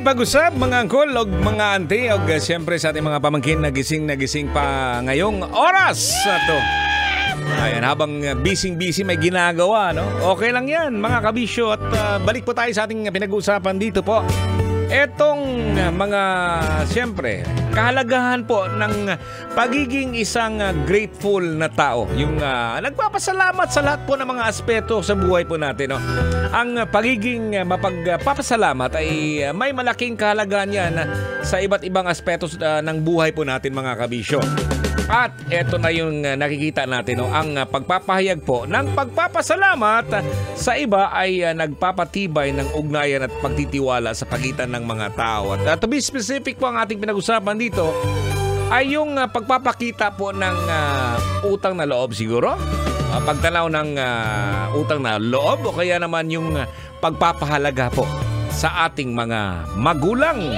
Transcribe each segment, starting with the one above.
pag-usap mga angkol o mga auntie o siyempre sa ating mga pamangkin nagising pa ngayong oras to. Ayan, habang busy may ginagawa, no? Okay lang yan mga kabisyo at balik po tayo sa ating pinag-uusapan dito po. Etong mga siyempre kahalagahan po ng pagiging isang grateful na tao. Yung nagpapasalamat sa lahat po ng mga aspeto sa buhay po natin. No? Ang pagiging mapagpapasalamat ay may malaking kahalagahan yan sa iba't ibang aspeto ng buhay po natin mga kabisyo. At eto na yung nakikita natin, no? Ang pagpapahayag po ng pagpapasalamat sa iba ay nagpapatibay ng ugnayan at pagtitiwala sa pagitan ng mga tao. At to be specific po ang ating pinag-usapan dito ay yung pagpapakita po ng utang na loob siguro. Pagtanaw ng utang na loob o kaya naman yung pagpapahalaga po sa ating mga magulang.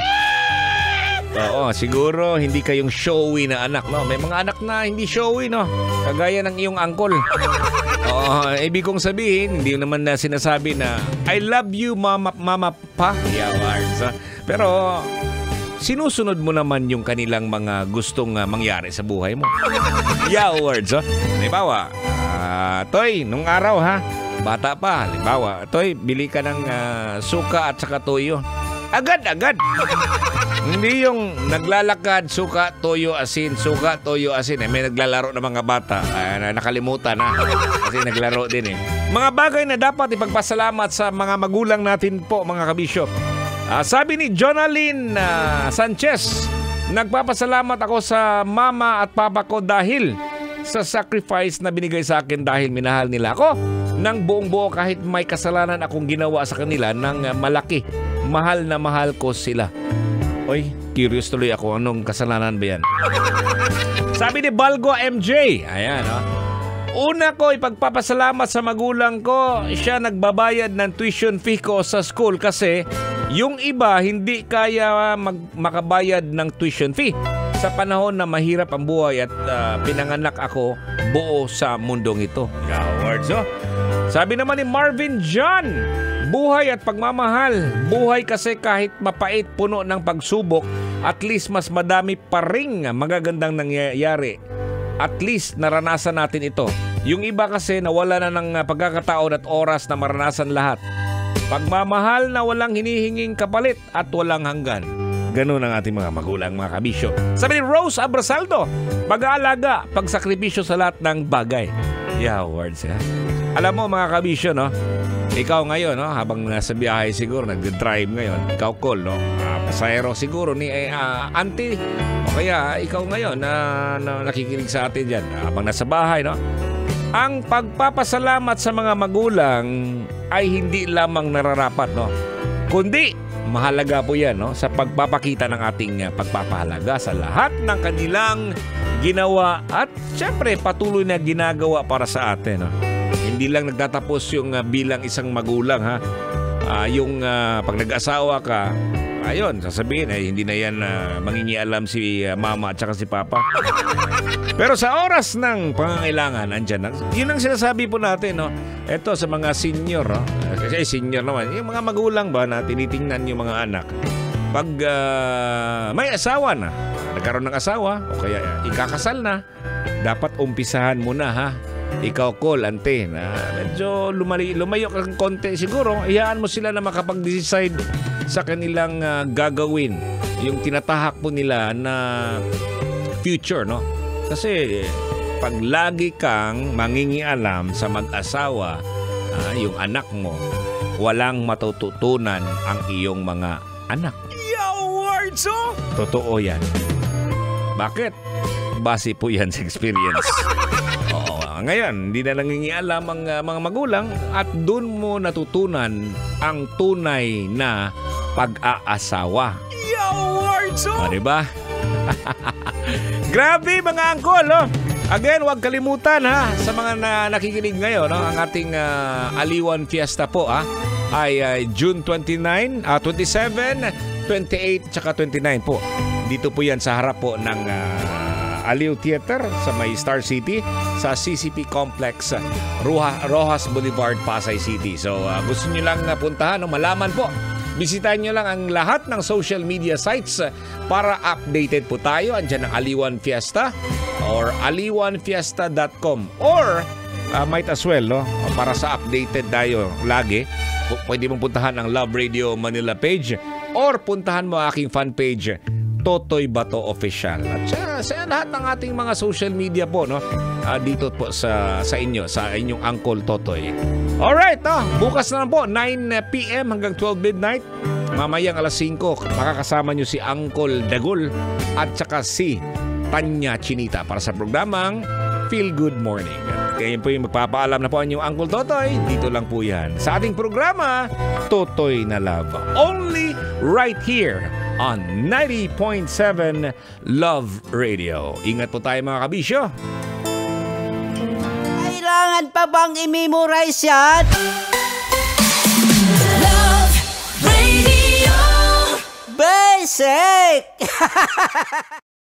Oo, siguro hindi kayong showy na anak, no? May mga anak na hindi showy, no? Kagaya ng iyong uncle. Oo, ibig kong sabihin, hindi naman na sinasabi na I love you, mama pa. Yeah, pero sinusunod mo naman yung kanilang mga gustong mangyari sa buhay mo. Yeah, words, oh. Halimbawa, Toy, nung araw ha, bata pa, halimbawa, Toy, bili ka ng suka at saka toyo. Agad-agad. Hindi yung naglalakad, suka, toyo, asin. May naglalaro ng mga bata. Nakalimutan na. Kasi naglaro din eh. Mga bagay na dapat ipagpasalamat sa mga magulang natin po, mga kabisyo. Sabi ni Jonaline Sanchez, nagpapasalamat ako sa mama at papa ko dahil sa sacrifice na binigay sa akin dahil minahal nila ako ng buong buo kahit may kasalanan akong ginawa sa kanila ng malaki. Mahal na mahal ko sila. Oy, curious tuloy ako. Anong kasalanan ba yan? Sabi ni Balgo MJ. Ayan, oh. Una ko, ipagpapasalamat sa magulang ko. Siya nagbabayad ng tuition fee ko sa school kasi yung iba hindi kaya makabayad ng tuition fee. Sa panahon na mahirap ang buhay at pinanganak ako buo sa mundong ito. Awards, oh. Sabi naman ni Marvin John, buhay at pagmamahal. Buhay kasi kahit mapait, puno ng pagsubok, at least mas madami pa ring magagandang nangyayari. At least naranasan natin ito. Yung iba kasi nawala na ng pagkakataon at oras na maranasan lahat. Pagmamahal na walang hinihinging kapalit at walang hanggan. Ganun ang ating mga magulang, mga kabisyo. Sabi ni Rose Abrasaldo, pag-aalaga, pagsakripisyo sa lahat ng bagay. Yeah, words, yeah. Alam mo mga kabisyo, no? Ikaw ngayon, no? Habang nasa biyahe siguro, nag-drive ngayon. Ikaw, Col, no? Pasahero siguro ni auntie. O kaya, ikaw ngayon na nakikinig sa atin dyan. Habang nasa bahay, no? Ang pagpapasalamat sa mga magulang ay hindi lamang nararapat, no? Kundi, mahalaga po yan, no? Sa pagpapakita ng ating pagpapahalaga sa lahat ng kanilang ginawa at syempre patuloy na ginagawa para sa atin, no? Hindi lang nagtatapos yung bilang isang magulang, ha? Yung pag nag-asawa ka, ayun, sasabihin ay hindi na yan mangingialam si mama at saka si papa. Pero sa oras ng pangangailangan, andyan na. Yun ang sinasabi po natin, no? Ito sa mga senior, no? Kasi senior naman, yung mga magulang ba na tinitingnan yung mga anak. Pag may asawa na, nagkaroon ng asawa, o kaya ikakasal na, dapat umpisahan mo na, ha? Ikaw, Col, ante, na medyo lumayo kang konti siguro, iyaan mo sila na makapag-decide sa kanilang gagawin. Yung tinatahak po nila na future, no? Kasi pag lagi kang mangingialam sa mag-asawa, yung anak mo, walang matututunan ang iyong mga anak. Yo, words, oh! Totoo yan. Bakit? Base po yan sa experience. Oo, ngayon, hindi na nangingialam ang mga magulang at doon mo natutunan ang tunay na pag-aasawa. Yo, words, oh! Diba? Grabe mga angkol, oh! Again, huwag kalimutan, ha, sa mga nakikinig ngayon, no, ang ating Aliwan Fiesta po, ay June 29, 27, 28, tsaka 29 po. Dito po yan sa harap po ng Aliw Theater sa may Star City sa CCP Complex, Rojas Boulevard, Pasay City. So gusto nyo lang puntahan o malaman po Bisitahin nyo lang ang lahat ng social media sites para updated po tayo. Andiyan ang Aliwan Fiesta or aliwanfiesta.com or might as well, no? Para sa updated tayo lagi, pwede mong puntahan ang Love Radio Manila page or puntahan mo aking fan page, Totoy Bato Official. At sa lahat ng ating mga social media po, no? Dito po sa inyo, sa inyong Uncle Totoy. Alright, bukas na lang po, 9 p.m. hanggang 12 midnight. Mamayang alas 5, makakasama nyo si Uncle Dagul at saka si Tanya Chinita para sa programang Feel Good Morning. Kaya po yung magpapaalam na po ang inyong Uncle Totoy. Dito lang po yan sa ating programa, Totoy na Love. Only right here on 90.7 Love Radio. Ingat po tayo mga kabisyo. Kailangan pa bang i-memorize yan? Love Radio Basic!